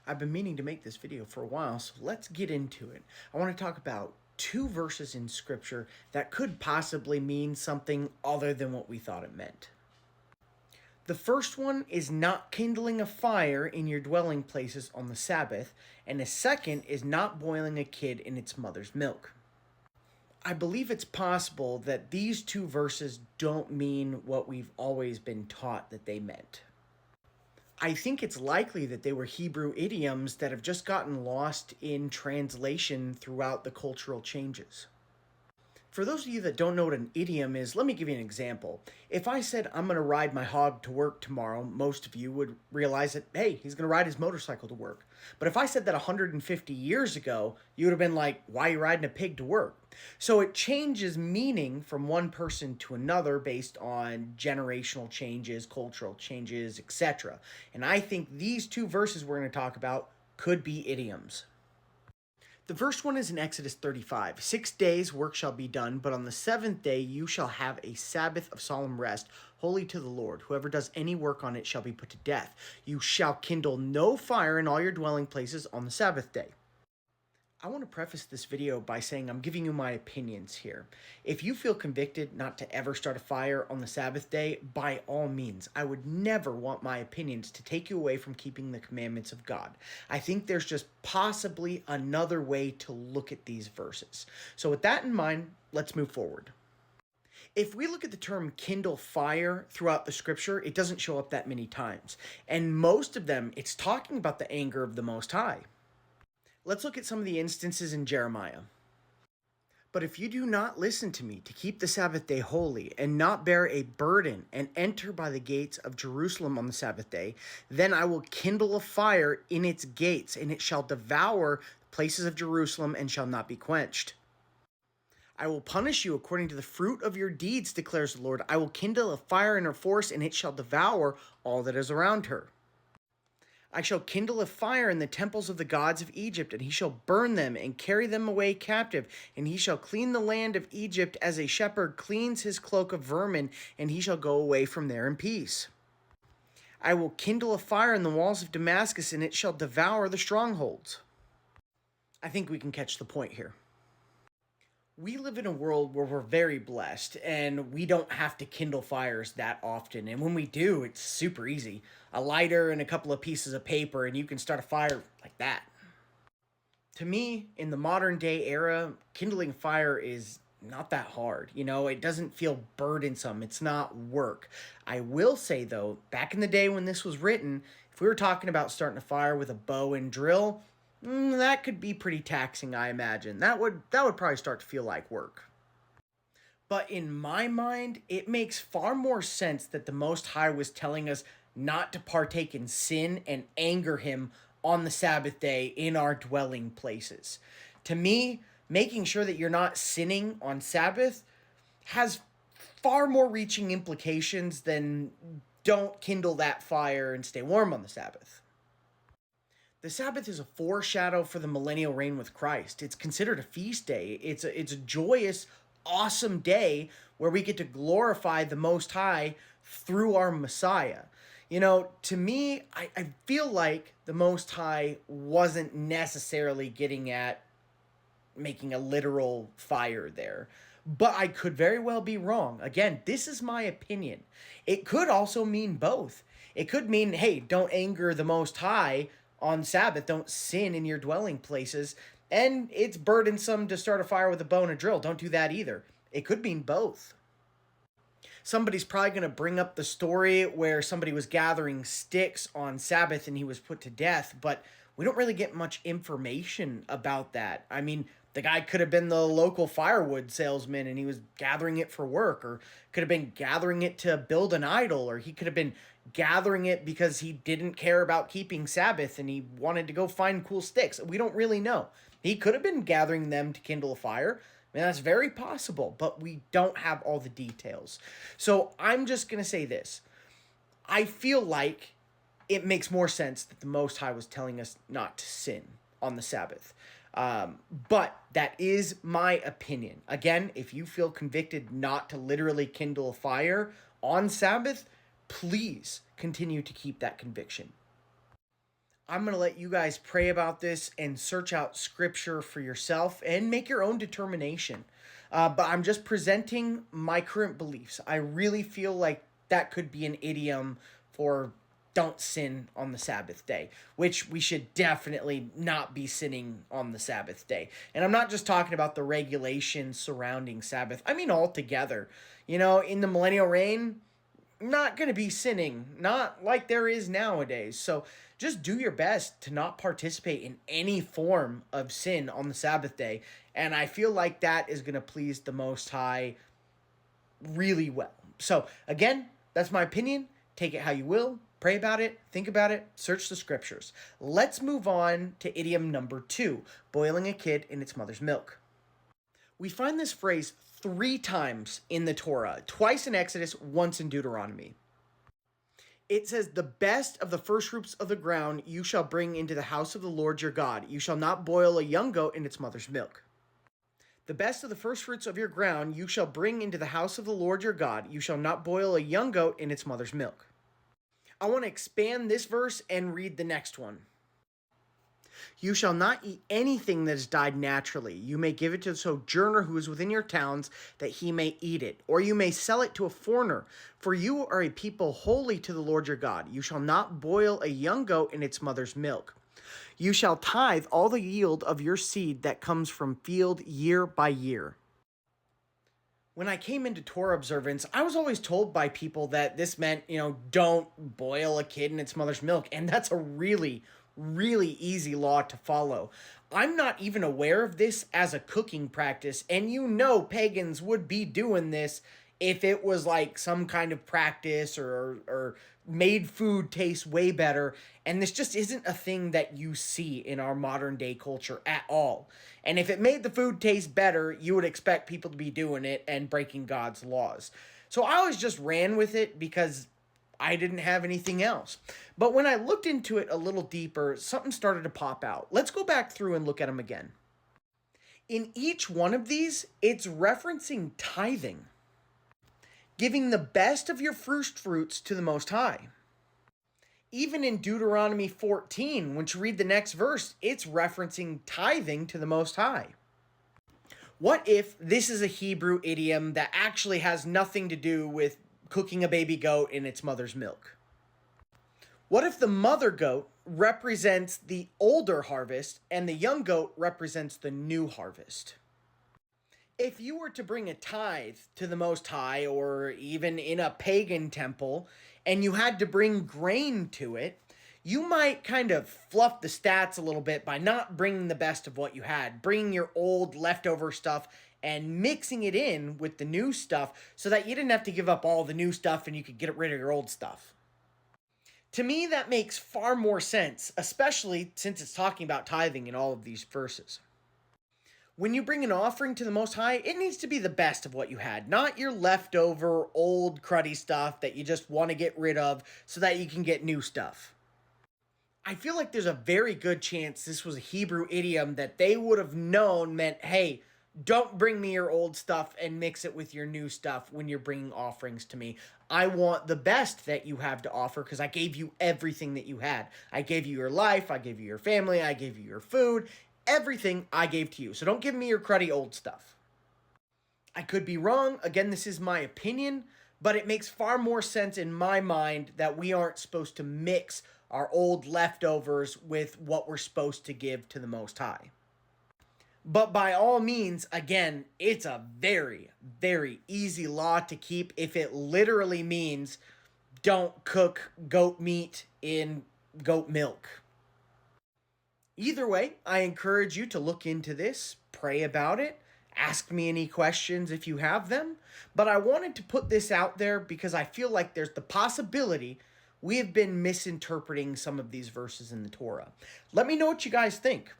I've been meaning to make this video for a while, so let's get into it. I want to talk about two verses in Scripture that could possibly mean something other than what we thought it meant. The first one is not kindling a fire in your dwelling places on the Sabbath, and the second is not boiling a kid in its mother's milk. I believe it's possible that these two verses don't mean what we've always been taught that they meant. I think it's likely that they were Hebrew idioms that have just gotten lost in translation throughout the cultural changes. For those of you that don't know what an idiom is, let me give you an example. If I said I'm going to ride my hog to work tomorrow, most of you would realize that, hey, he's going to ride his motorcycle to work. But if I said that 150 years ago, you would have been like, why are you riding a pig to work? So it changes meaning from one person to another based on generational changes, cultural changes, etc. And I think these two verses we're going to talk about could be idioms. The first one is in Exodus 35. 6 days work shall be done, but on the seventh day you shall have a Sabbath of solemn rest, holy to the Lord. Whoever does any work on it shall be put to death. You shall kindle no fire in all your dwelling places on the Sabbath day. I want to preface this video by saying I'm giving you my opinions here. If you feel convicted not to ever start a fire on the Sabbath day, by all means, I would never want my opinions to take you away from keeping the commandments of God. I think there's just possibly another way to look at these verses. So with that in mind, let's move forward. If we look at the term kindle fire throughout the scripture, it doesn't show up that many times. And most of them, it's talking about the anger of the Most High. Let's look at some of the instances in Jeremiah. But if you do not listen to me to keep the Sabbath day holy and not bear a burden and enter by the gates of Jerusalem on the Sabbath day, then I will kindle a fire in its gates, and it shall devour the places of Jerusalem and shall not be quenched. I will punish you according to the fruit of your deeds, declares the Lord. I will kindle a fire in her forest, and it shall devour all that is around her. I shall kindle a fire in the temples of the gods of Egypt, and he shall burn them and carry them away captive. And he shall clean the land of Egypt as a shepherd cleans his cloak of vermin, and he shall go away from there in peace. I will kindle a fire in the walls of Damascus, and it shall devour the strongholds. I think we can catch the point here. We live in a world where we're very blessed and we don't have to kindle fires that often. And when we do, it's super easy. A lighter and a couple of pieces of paper and you can start a fire like that. To me, in the modern day era, kindling fire is not that hard. It doesn't feel burdensome. It's not work. I will say though, back in the day when this was written, if we were talking about starting a fire with a bow and drill, that could be pretty taxing, I imagine. That would probably start to feel like work. But in my mind, it makes far more sense that the Most High was telling us not to partake in sin and anger him on the Sabbath day in our dwelling places. To me, making sure that you're not sinning on Sabbath has far more reaching implications than don't kindle that fire and stay warm on the Sabbath. The Sabbath is a foreshadow for the millennial reign with Christ. It's considered a feast day. It's a joyous, awesome day where we get to glorify the Most High through our Messiah. To me, I feel like the Most High wasn't necessarily getting at making a literal fire there. But I could very well be wrong. Again, this is my opinion. It could also mean both. It could mean, hey, don't anger the Most High on Sabbath, don't sin in your dwelling places, and it's burdensome to start a fire with a bow and a drill. Don't do that either. It could mean both. Somebody's probably going to bring up the story where somebody was gathering sticks on Sabbath and he was put to death, but we don't really get much information about that. I mean, the guy could have been the local firewood salesman and he was gathering it for work, or could have been gathering it to build an idol, or he could have been gathering it because he didn't care about keeping Sabbath and he wanted to go find cool sticks. We don't really know. He could have been gathering them to kindle a fire. I mean, that's very possible, but we don't have all the details. So I'm just going to say this. I feel like it makes more sense that the Most High was telling us not to sin on the Sabbath. But that is my opinion. Again, if you feel convicted not to literally kindle a fire on Sabbath, please continue to keep that conviction. I'm going to let you guys pray about this and search out scripture for yourself and make your own determination. But I'm just presenting my current beliefs. I really feel like that could be an idiom for don't sin on the Sabbath day, which we should definitely not be sinning on the Sabbath day. And I'm not just talking about the regulations surrounding Sabbath, I mean altogether. You know, in the millennial reign, not going to be sinning, not like there is nowadays. So just do your best to not participate in any form of sin on the Sabbath day. And I feel like that is going to please the Most High really well. So again, that's my opinion. Take it how you will. Pray about it, think about it, search the scriptures. Let's move on to idiom number 2, boiling a kid in its mother's milk. We find this phrase 3 times in the Torah, twice in Exodus, once in Deuteronomy. It says, the best of the first fruits of the ground you shall bring into the house of the Lord your God. You shall not boil a young goat in its mother's milk. The best of the first fruits of your ground you shall bring into the house of the Lord your God. You shall not boil a young goat in its mother's milk. I want to expand this verse and read the next one. You shall not eat anything that has died naturally. You may give it to the sojourner who is within your towns, that he may eat it. Or you may sell it to a foreigner, for you are a people holy to the Lord your God. You shall not boil a young goat in its mother's milk. You shall tithe all the yield of your seed that comes from field year by year. When I came into Torah observance, I was always told by people that this meant, don't boil a kid in its mother's milk. And that's a really, really easy law to follow. I'm not even aware of this as a cooking practice. And pagans would be doing this if it was like some kind of practice or made food taste way better. And this just isn't a thing that you see in our modern day culture at all. And if it made the food taste better, you would expect people to be doing it and breaking God's laws. So I always just ran with it because I didn't have anything else. But when I looked into it a little deeper, something started to pop out. Let's go back through and look at them again. In each one of these, it's referencing tithing, giving the best of your first fruits to the Most High. Even in Deuteronomy 14, when you read the next verse, it's referencing tithing to the Most High. What if this is a Hebrew idiom that actually has nothing to do with cooking a baby goat in its mother's milk? What if the mother goat represents the older harvest and the young goat represents the new harvest? If you were to bring a tithe to the Most High, or even in a pagan temple, and you had to bring grain to it, you might kind of fluff the stats a little bit by not bringing the best of what you had, bringing your old leftover stuff and mixing it in with the new stuff so that you didn't have to give up all the new stuff and you could get rid of your old stuff. To me, that makes far more sense, especially since it's talking about tithing in all of these verses. When you bring an offering to the Most High, it needs to be the best of what you had, not your leftover old cruddy stuff that you just want to get rid of so that you can get new stuff. I feel like there's a very good chance this was a Hebrew idiom that they would have known meant, hey, don't bring me your old stuff and mix it with your new stuff when you're bringing offerings to me. I want the best that you have to offer because I gave you everything that you had. I gave you your life, I gave you your family, I gave you your food. Everything I gave to you. So don't give me your cruddy old stuff. I could be wrong. Again, this is my opinion, but it makes far more sense in my mind that we aren't supposed to mix our old leftovers with what we're supposed to give to the Most High. But by all means, again, it's a very, very easy law to keep if it literally means don't cook goat meat in goat milk. Either way, I encourage you to look into this, pray about it, ask me any questions if you have them. But I wanted to put this out there because I feel like there's the possibility we have been misinterpreting some of these verses in the Torah. Let me know what you guys think.